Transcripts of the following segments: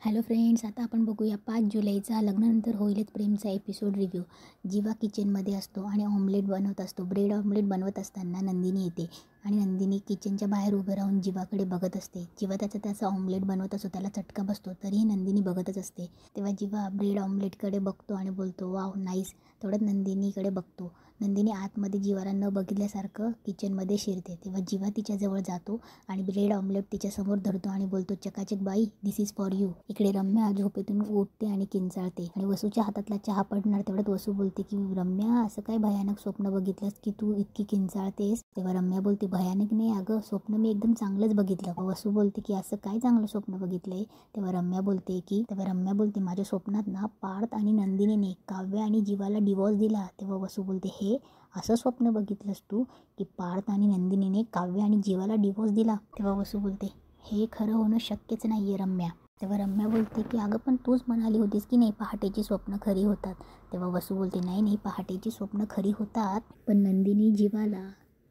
Hello friends, आता आपण बघूया 5 जुलैचा लग्नानंतर होईलच प्रेमचा एपिसोड रिव्ह्यू. जीवा किचनमध्ये असतो आणि ऑमलेट बनवत असतो. ब्रेड ऑमलेट बनवत असताना नंदिनी येते आणि नंदिनी किचनच्या बाहेर उभं राहून जीवाकडे बघत असते. जीवा त्याचा ऑमलेट बनवत असतो, त्याला चटका बसतो, तरीही नंदिनी बघतच असते. तेव्हा जीवा ब्रेड ऑमलेटकडे बघतो आणि बोलतो वाव नाईस. तेवढ्यात नंदिनीकडे बघतो. नंदिनी आतमध्ये जीवाला न बघितल्यासारखं किचनमध्ये शिरते. तेव्हा जीवा तिच्याजवळ जातो आणि ब्रेड ऑमलेट तिच्यासमोर धरतो आणि बोलतो चकाचक बाई, दिस इज फॉर यू. इकडे रम्या झोपेतून उठते आणि किंचाळते आणि वसूच्या हातातला चहा पडणार तेवढ्यात वसू बोलते की रम्या, असं काय भयानक स्वप्न बघितलंस की तू इतकी किंचाळतेस? तेव्हा रम्या बोलते भयानक नाही अगं, स्वप्न मी एकदम चांगलंच बघितलं. वसू बोलते की असं काय चांगलं स्वप्न बघितलंय? तेव्हा रम्या बोलते माझ्या स्वप्नात ना पार्थ आणि नंदिनीने काव्य आणि जीवाला डिवोर्स दिला. तेव्हा वसू बोलते हे असं स्वप्न बघितलंस तू की पार्थ आणि नंदिनीने काव्य आणि जीवाला डिवोर्स दिला? तेव्हा वसू बोलते हे खरं होणं शक्यच नाही आहे रम्या. तेव्हा रम्या बोलते की अगं पण तूच म्हणाली होतीस की नाही पहाटेची स्वप्न खरी होतात. तेव्हा वसू बोलते नाही पहाटेची स्वप्न खरी होतात, पण नंदिनी जीवाला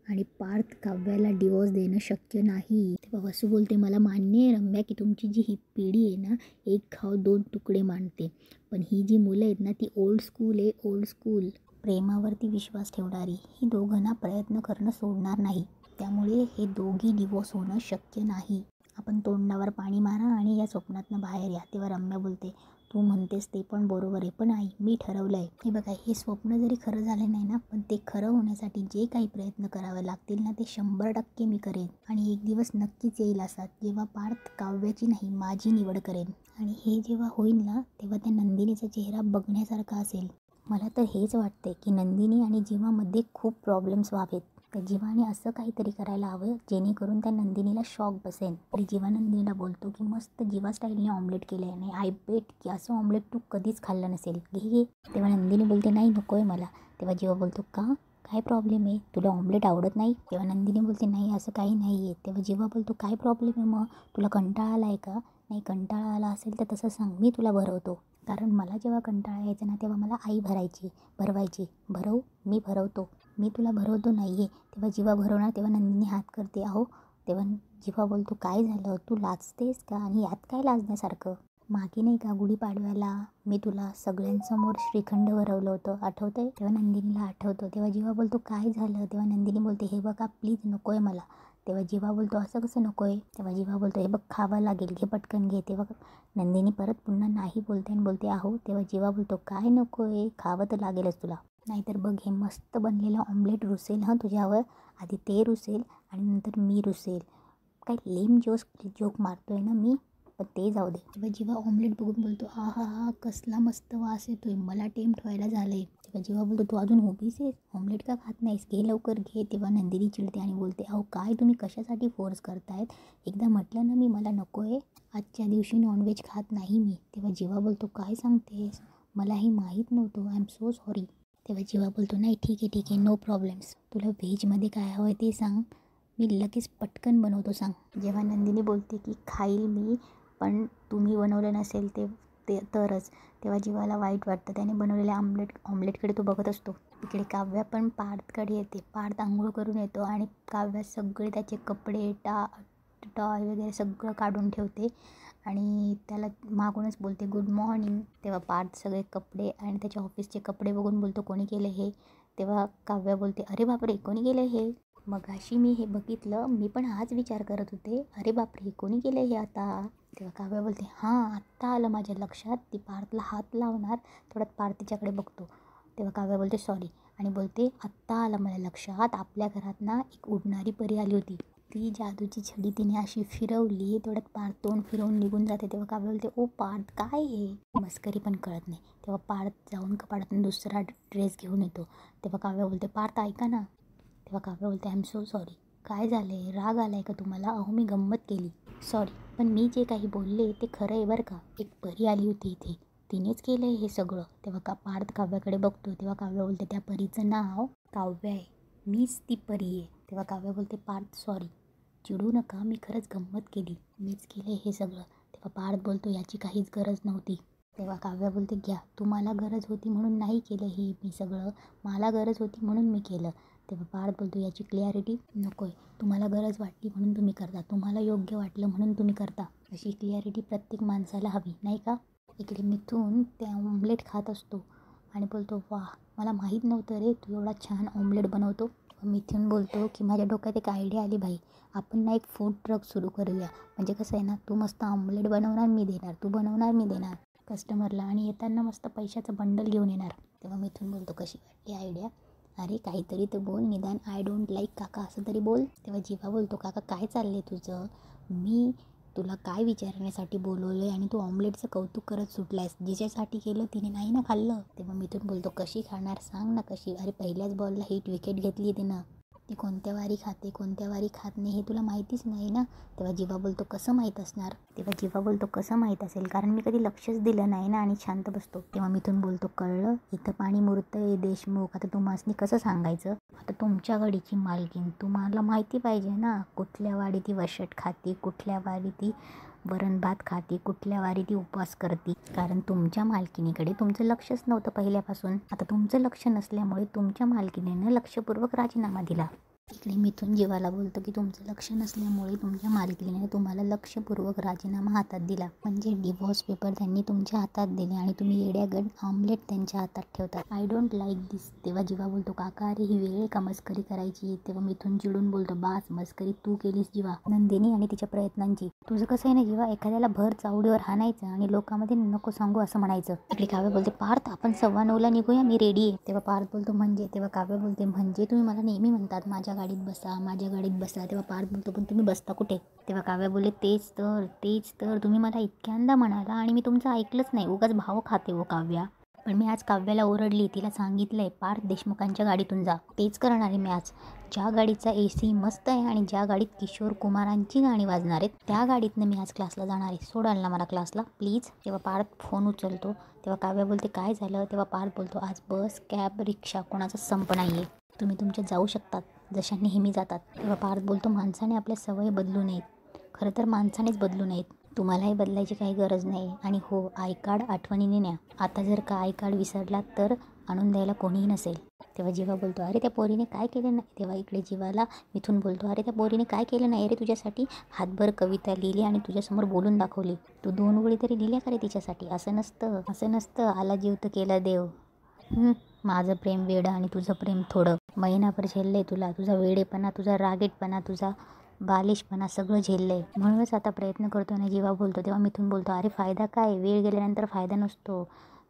आणि पार्थ काव्याला डिवोर्स देणं शक्य नाही. तेव्हा वसू बोलते मला मान्य आहे रम्या की तुमची जी ही पिढी आहे ना, एक घाव दोन तुकडे मांडते, पण ही जी मुलं आहेत ना ती ओल्ड स्कूल आहे. ओल्ड स्कूल प्रेमावरती विश्वास ठेवणारी ही दोघांना प्रयत्न करणं सोडणार नाही. त्यामुळे हे दोघी डिवोर्स होणं शक्य नाही. आपण तोंडावर पाणी मारा आणि या स्वप्नातनं बाहेर या. तेव्हा रम्या बोलते तू म्हणतेस ते पण बरोबर आहे, पण आई मी ठरवलं आहे. हे बघा, हे स्वप्न जरी खरं झालं नाही ना, पण ते खरं होण्यासाठी जे काही प्रयत्न करावे लागतील ना ते 100% मी करेन. आणि एक दिवस नक्कीच येईल असा जेव्हा पार्थ काव्याची नाही माझी निवड करेन. आणि हे जेव्हा होईल ना तेव्हा त्या नंदिनीचा चेहरा बघण्यासारखा असेल. मला तर हेच वाटते की नंदिनी आणि जीवामध्ये खूप प्रॉब्लेम्स व्हावेत. तर जीवाने असं काहीतरी करायला हवं जेणेकरून त्या नंदिनीला शॉक बसेल. तरी जीवा नंदिनीला बोलतो की मस्त जीवा स्टाईलने ऑमलेट केलं आहे आणि आय बेट की असं ऑमलेट तू कधीच खाल्लं नसेल, घे. तेव्हा नंदिनी बोलते नाही नको आहे मला. तेव्हा जीवा बोलतो का, काय प्रॉब्लेम आहे, तुला ऑमलेट आवडत नाही? तेव्हा नंदिनी बोलते नाही असं काही नाही आहे. तेव्हा जीवा बोलतो काय प्रॉब्लेम आहे मग, तुला कंटाळा आला आहे का? नाही, कंटाळा आला असेल तर तसं सांग, मी तुला भरवतो. कारण मला जेव्हा कंटाळा यायचा ना तेव्हा मला आई भरवायची. भरवू, मी भरवतो, मी तुला भरवतो नाही आहे. तेव्हा जीवा भरवणार तेव्हा नंदिनी हात करते अहो. तेव्हा जीवा बोलतो काय झालं, तू लाजतेस का? आणि यात काय लाजण्यासारखं? मागे नाही का गुढीपाडव्याला मी तुला सगळ्यांसमोर श्रीखंड भरवलं होतं, आठवतंय? तेव्हा नंदिनीला आठवतं. तेव्हा जीवा बोलतो काय झालं? तेव्हा नंदिनी बोलते हे बघा प्लीज नको आहे मला. तेव्हा जीवा बोलतो असं कसं नको आहे? तेव्हा जीवा बोलतो हे बघ खावं लागेल, घे पटकन घे. तेव्हा नंदिनी परत पुन्हा नाही बोलते आणि बोलते आहो. तेव्हा जीवा बोलतो काय नको आहे, खावं तर लागेलच तुला, नाहीतर बघ हे मस्त बनलेलं ऑमलेट रुसेल हां तुझ्यावर. आधी ते रुसेल आणि नंतर मी रुसेल. काय लेम जोक मारतोय ना मी, पण ते जाऊ दे. तेव्हा जीवा ऑमलेट बघून बोलतो हा हा हा कसला मस्त वास येतोय, मला टेम्प्ट व्हायला झालंय. तेव्हा जीवा बोलतो तू अजून उभीच आहेस, ऑमलेट का खात नाहीस, घे लवकर घे. तेव्हा नंदिनी चिडते आणि बोलते अहो काय तुम्ही कशासाठी फोर्स करतायत, एकदा म्हटलं ना मी मला नको आहे. आजच्या दिवशी नॉनव्हेज खात नाही मी. तेव्हा जीवा बोलतो काय सांगतेस, मलाही माहीत नव्हतं, आय एम सो सॉरी. तेव्हा जीवा बोलतो नाही ठीक आहे नो प्रॉब्लेम्स, तुला व्हेजमध्ये काय हवं आहे ते सांग, मी लगेच पटकन बनवतो सांग. जेव्हा नंदिनी बोलते की खाईल मी, पण तुम्ही बनवलं नसेल ते तरच. तेव्हा जीवाला वाईट वाटतं. त्याने बनवलेल्या ऑमलेटकडे तो बघत असतो. इकडे काव्या पण पार्थकडे येते. पार्थ आंघोळ करून येतो आणि काव्या सगळे त्याचे कपडे टॉय वगैरे सगळं काढून ठेवते आणि त्याला मागूनच बोलते गुड मॉर्निंग. तेव्हा पार्थ सगळे कपडे आणि त्याच्या ऑफिसचे कपडे बघून बोलतो कोणी केलं हे? तेव्हा काव्या बोलते अरे बापरे कोणी केलं हे? मगाशी मी हे बघितलं, मी पण हाच विचार करत होते, अरे बापरे कोणी केलं हे आता? तेव्हा काव्या बोलते हां आत्ता आलं माझ्या लक्षात. ती पार्थला हात लावणार थोड्यात पार्थ तिच्याकडे बघतो. तेव्हा काव्या बोलते सॉरी आणि बोलते आत्ता आलं मला लक्षात, आपल्या घरात ना एक उडणारी परी आली होती, ती जादूची छडी तिने अशी फिरवली, तेवढ्यात पार्थ तोंड फिरवून निघून जाते. तेव्हा काव्या बोलते ओ पार्थ काय हे? मस्करी पण कळत नाही. तेव्हा पार्थ जाऊन कपाटातून दुसरा ड्रेस घेऊन येतो. तेव्हा काव्या बोलते पार्थ ऐका ना. तेव्हा काव्या बोलते आय एम सो सॉरी. काय झाले, राग आलाय का तुम्हाला? अहो मी गंमत केली, सॉरी. पण मी जे काही बोलले ते खरं आहे बरं का, एक परी आली होती इथे, तिनेच केलं आहे हे सगळं. तेव्हा पार्थ काव्याकडे बघतो. तेव्हा काव्या बोलते त्या परीचं नाव काव्या आहे, मीच ती परी आहे. तेव्हा काव्या बोलते पार्थ सॉरी, चिडू नका, मी खरंच गंमत केली, मीच केलं हे सगळं. तेव्हा पार्थ बोलतो याची काहीच गरज नव्हती. तेव्हा काव्या बोलते घ्या, तुम्हाला गरज होती म्हणून नाही केलं हे मी सगळं, मला गरज होती म्हणून मी केलं. तेव्हा पार्थ बोलतो याची क्लॅरिटी नको आहे, तुम्हाला गरज वाटली म्हणून तुम्ही करता, तुम्हाला योग्य वाटलं म्हणून तुम्ही करता. अशी क्लिअरिटी प्रत्येक माणसाला हवी, नाही का? इकडे मिथून ते ऑमलेट खात असतो आणि बोलतो, वाह, मला माहीत नव्हतं रे तू एवढा छान ऑमलेट बनवतो. मिथून बोलतो की माझ्या डोक्यात एक आयडिया आली भाई, आपण ना एक फूड ट्रक सुरू करूया. म्हणजे कसं आहे ना, तू मस्त ऑमलेट बनवणार मी देणार, तू बनवणार मी देणार कस्टमरला, आणि येताना मस्त पैशाचं बंडल घेऊन येणार. तेव्हा मिथून बोलतो, कशी वाटली आयडिया? अरे काहीतरी तर बोल, निदान आय डोंट लाईक काका असं तरी बोल. तेव्हा जीवा बोलतो, काका काय चाललंय तुझं? मी तुला काय विचारण्यासाठी बोलवलं आहे आणि तू ऑमलेटचं कौतुक करत सुटलायस? जिच्यासाठी केलं तिने नाही ना खाल्लं. तेव्हा मिथून बोलतो, कशी खाणार सांग ना कशी? अरे पहिल्याच बॉलला हिट विकेट घेतली तिनं, ती कोणत्या वारी खाते कोणत्या वारी खात नाही हे तुला माहितीच नाही ना. तेव्हा जीवा बोलतो, कसं माहीत असणार? तेव्हा जीवा बोलतो, कसं माहीत असेल, कारण मी कधी लक्षच दिलं नाही ना आणि शांत बसतो. तेव्हा मिथून बोलतो, कळलं, इथं पाणी मुरतंय देशमुख, आता तुम्हासनी कसं सांगायचं? आता तुमच्या गाडीची मालकीन तुम्हाला माहिती पाहिजे ना, कुठल्या वाडी ती वशट खाती, कुठल्या वारी ती वरण भात खाती, कुठल्या वारी ती उपवास करते. कारण तुमच्या मालकिनीकडे तुमचं लक्षच नव्हतं पहिल्यापासून. आता तुमचं लक्ष नसल्यामुळे तुमच्या मालकिनीनं लक्षपूर्वक राजीनामा दिला. इकडे मिथून जीवाला बोलतो की तुमचं लक्ष नसल्यामुळे तुमच्या मालकीने तुम्हाला लक्षपूर्वक राजीनामा हातात दिला, म्हणजे डिवोर्स पेपर त्यांनी तुमच्या हातात दिले आणि तुम्ही येड्यागड ऑमलेट त्यांच्या हातात ठेवता. आय डोंट लाईक दिस. तेव्हा जीवा बोलतो, काका अरे ही वेळ का मस्करी करायची? तेव्हा मिथून चिडून बोलतो, बास मस्करी तू केलीस जीवा, नंदिनी आणि तिच्या प्रयत्नांची. तुझं कसं आहे ना जीवा, एखाद्याला भर चावडीवर हाणायचं आणि लोकांमध्ये नको सांगू असं म्हणायचं. इकडे काव्य बोलते, पार्थ आपण 9:15 निघूया, मी रेडी आहे. तेव्हा पार्थ बोलतो, म्हणजे? तेव्हा काव्य बोलते, म्हणजे तुम्ही मला नेहमी म्हणतात माझ्या गाडीत बसा माझ्या गाडीत बसा. तेव्हा पार्थ बोलतो, पण तुम्ही बसता कुठे? तेव्हा काव्य बोलले, तेच तर तुम्ही मला इतक्यांदा म्हणाला आणि मी तुमचं ऐकलंच नाही, उगाच भाव खाते हो काव्या. पण मी आज काव्याला ओरडली, तिला सांगितलंय पार्थ देशमुखांच्या गाडीतून जा. तेच करणार आहे मी आज. ज्या गाडीचा AC मस्त आहे आणि ज्या गाडीत किशोर कुमारांची गाणी वाजणार आहेत त्या गाडीतनं मी आज क्लासला जाणार आहे. सोडाल ना मला क्लासला प्लीज? तेव्हा पार्थ फोन उचलतो. तेव्हा काव्या बोलते, काय झालं? तेव्हा पार्थ बोलतो, आज बस कॅब रिक्षा कोणाचा संप नाही आहे, तुम्ही तुमच्या जाऊ शकतात जशा नेहमी जातात. तेव्हा पार्थ बोलतो, माणसाने आपल्या सवयी बदलू नयेत. खरं तर माणसानेच बदलू नयेत. तुम्हालाही बदलायची काही गरज नाही. आणि हो, आय कार्ड आठवणीने न्या. आता जर का आय कार्ड विसरलात तर आणून द्यायला कोणीही नसेल. तेव्हा जीवा बोलतो, अरे त्या पोरीने काय केलं नाही? तेव्हा इकडे जीवाला मिथून बोलतो, अरे त्या पोरीने काय केलं नाही रे तुझ्यासाठी? हातभर कविता लिहिली आणि तुझ्यासमोर बोलून दाखवली. तू 2 ओळी तरी लिहिल्या का रे तिच्यासाठी? असं नसतं आला जीव तर केला देव. माझं प्रेम वेडं आणि तुझं प्रेम थोडं. महिनाभर झेललंय तुला, तुझा वेडेपणा, तुझा रागीटपणा, तुझा बालिशपणा सगळं झेललंय, म्हणूनच आता प्रयत्न करतो ना. जीवा बोलतो. तेव्हा मिथून बोलतो, अरे फायदा काय? वेळ गेल्यानंतर फायदा नसतो.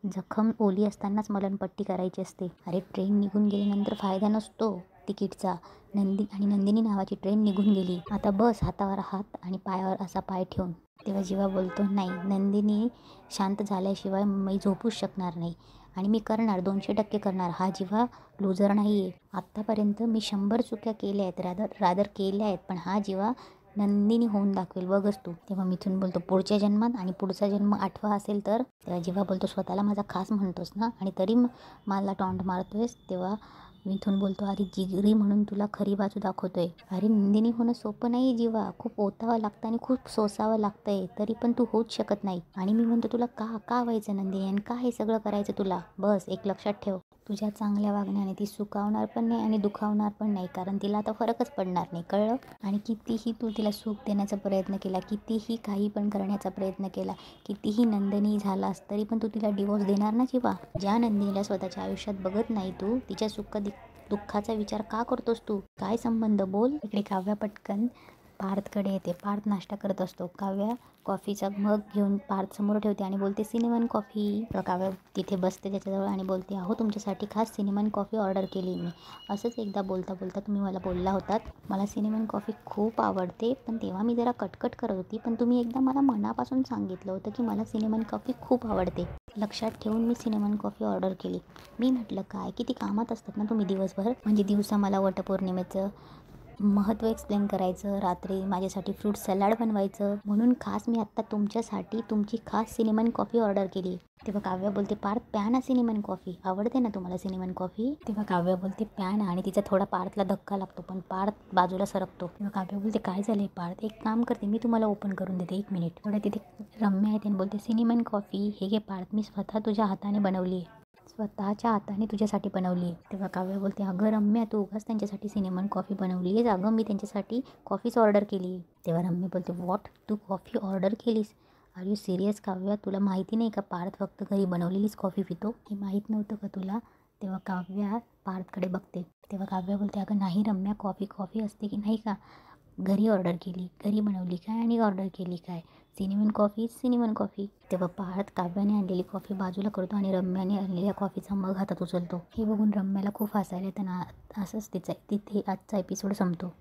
जखम ओली असतानाच मलमपट्टी करायची असते. अरे ट्रेन निघून गेल्यानंतर फायदा नसतो तिकीटचा. नंदिनी नावाची ट्रेन निघून गेली, आता बस हातावर हात आणि पायावर असा पाय ठेवून. तेव्हा जीवा बोलतो, नाही, नंदिनी शांत झाल्याशिवाय मी झोपूच शकणार नाही आणि मी करणार, 200% करणार. हा जीवा लूजर नाही आहे. आत्तापर्यंत मी 100 चुक्या केल्या आहेत, रादर केल्या आहेत, पण हा जीवा नंदिनी होऊन दाखवेल, बघच तू. तेव्हा मिथून बोलतो, पुढच्या जन्मात, आणि पुढचा जन्म 8वा असेल तर? तेव्हा जीवा बोलतो, स्वतःला माझा खास म्हणतोस ना आणि तरी मला टॉन्ट मारतोयस? तेव्हा मिथून बोलतो, अरे जिगरी म्हणून तुला खरी बाजू दाखवतोय. अरे नंदिनी होणं सोपं नाही जीवा, खूप ओतावं लागतं आणि खूप सोसावं लागतंय, तरी पण तू होऊच शकत नाही. आणि मी म्हणतो तुला का व्हायचं नंदिनी आणि का हे सगळं करायचं तुला? बस एक लक्षात ठेव, तुझ्या चांगल्या वागण्याने ती सुखावणार पण नाही आणि दुखावणार पण नाही, कारण तिला आता फरकच पडणार नाही, कळलं? आणि कितीही तू तिला सुख देण्याचा प्रयत्न केला, कितीही काही पण करण्याचा प्रयत्न केला, कितीही नंदिनी झालास तरी पण तू तिला डिवोर्स देणार ना जीवा? ज्या नंदिनीला स्वतःच्या आयुष्यात बघत नाही तू, तिच्या दुःखाचा विचार का करतोस तू? काय संबंध बोल? इकडे काव्या पटकन पार्थकडे येते. पार्थ नाश्ता करत असतो. काव्या कॉफीचा मग घेऊन पार्थ समोर ठेवते आणि बोलते, सिनेमन कॉफी. काव्या तिथे बसते त्याच्याजवळ आणि बोलते, अहो तुमच्यासाठी खास सिनेमन कॉफी ऑर्डर केली मी. असंच एकदा बोलता तुम्ही मला बोलला होतात, मला सिनेमन कॉफी खूप आवडते, पण तेव्हा मी जरा कटकट करत होती, पण तुम्ही एकदा मला मनापासून सांगितलं होतं की मला सिनेमन कॉफी खूप आवडते. लक्षात ठेवून मी सिनेमन कॉफी ऑर्डर केली. मी म्हटलं काय किती कामात असतात ना तुम्ही दिवसभर, म्हणजे दिवसा मला वटपौर्णिमेचं महत्त्व एक्सप्लेन करायचं, रात्री माझ्यासाठी फ्रूट सलाड बनवायचं, म्हणून खास मी आत्ता तुमच्यासाठी तुमची खास सिनेमन कॉफी ऑर्डर केली. तेव्हा काव्या बोलते, पार्थ प्या ना सिनेमन कॉफी, आवडते ना तुम्हाला सिनेमन कॉफी? तेव्हा काव्या बोलते, प्या ना. आणि तिचा थोडा पार्थला धक्का लागतो, पण पार्थ बाजूला सरकतो. तेव्हा काव्या बोलते, काय झालं पार्थ? एक काम करते, मी तुम्हाला ओपन करून देते, 1 मिनिट. थोडं तिथे रम्या येते आणि बोलते, सिनेमन कॉफी हे घे पार्थ, मी स्वतः तुझ्या हाताने बनवली आहे. स्वतःच्या हाताने तुझ्यासाठी बनवली आहे. तेव्हा काव्या बोलते, अगं रम्या, तू उगाच त्यांच्यासाठी सिनेमन कॉफी बनवली आहेस. अगं मी त्यांच्यासाठी कॉफीच ऑर्डर केली आहे. तेव्हा रम्या बोलते, व्हॉट, तू कॉफी ऑर्डर केलीस? Are you serious Kavya? तुला माहिती नाही का पार्थ फक्त घरी बनवलेलीच कॉफी पितो? हे माहीत नव्हतं का तुला? तेव्हा काव्या पार्थकडे बघते. तेव्हा काव्या बोलते, अगं नाही रम्या, कॉफी असते की नाही का? घरी ऑर्डर केली, घरी बनवली काय आणि ऑर्डर केली काय? Cinnamon coffee. तेव्हा पार्थ काव्याने आणलेली कॉफी बाजूला करतो आणि रम्याने आणलेल्या कॉफीचा मग हातात उचलतो. हे बघून रम्याला खूप हसायला येतं ना. असंच तिथे आजचा एपिसोड संपतो.